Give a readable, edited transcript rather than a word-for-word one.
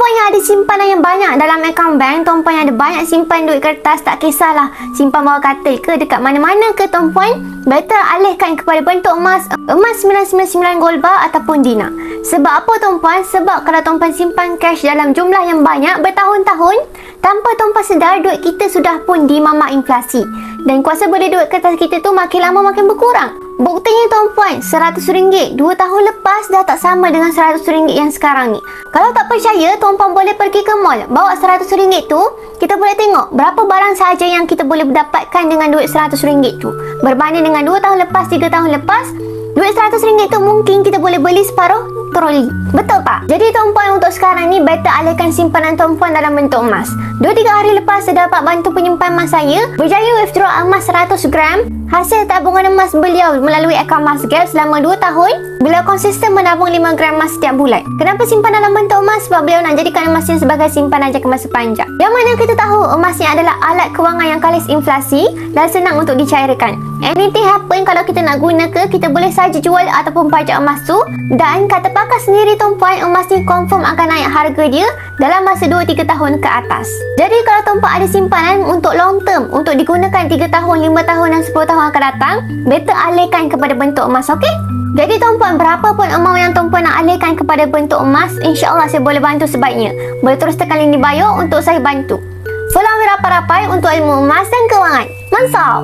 tuan-puan yang ada simpanan yang banyak dalam akaun bank, tuan-puan yang ada banyak simpan duit kertas, tak kisahlah simpan bawah katil ke, dekat mana-mana ke tuan-puan, better alihkan kepada bentuk emas 999 gold bar ataupun dinar. Sebab apa tuan-puan? Sebab kalau tuan-puan simpan cash dalam jumlah yang banyak bertahun-tahun, tanpa tuan-puan sedar, duit kita sudah pun dimamak inflasi. Dan kuasa beli duit kertas kita tu makin lama makin berkurang. Buktinya tuan-puan, RM100 2 tahun lepas dah tak sama dengan RM100 yang sekarang ni. Kalau tak percaya, tuan-puan boleh pergi ke mall, bawa RM100 tu, kita boleh tengok berapa barang sahaja yang kita boleh dapatkan dengan duit RM100 tu. Berbanding dengan 2 tahun lepas, 3 tahun lepas, duit RM100 tu mungkin kita boleh beli separuh troli. Betul tak? Jadi tuan-puan, untuk sekarang ni better alihkan simpanan tuan-puan dalam bentuk emas. 2-3 hari lepas saya dapat bantu penyimpan emas saya berjaya withdraw emas 100 gram hasil tabungan emas beliau melalui akaun Masgap selama 2 tahun. Beliau konsisten menabung 5 gram emas setiap bulan. Kenapa simpan dalam bentuk emas? Sebab beliau nak jadikan emasnya sebagai simpanan jangka masa panjang. Yang mana kita tahu emasnya adalah alat kewangan yang kalis inflasi dan senang untuk dicairkan. Anything happen, kalau kita nak guna ke, kita boleh saja jual ataupun pajak emas tu. Dan kata pakar sendiri tuan-puan, emas ni confirm akan naik harga dia dalam masa 2-3 tahun ke atas. Jadi kalau tuan-puan ada simpanan untuk long term, untuk digunakan 3 tahun, 5 tahun dan 10 tahun akan datang, better alihkan kepada bentuk emas, okey? Jadi tuan-puan, berapa pun amount yang tuan-puan nak alihkan kepada bentuk emas, insya-Allah saya boleh bantu sebaiknya. Boleh terus tekan link di bio untuk saya bantu. Follow kami rapat-rapat untuk ilmu emas dan kewangan. Mantap!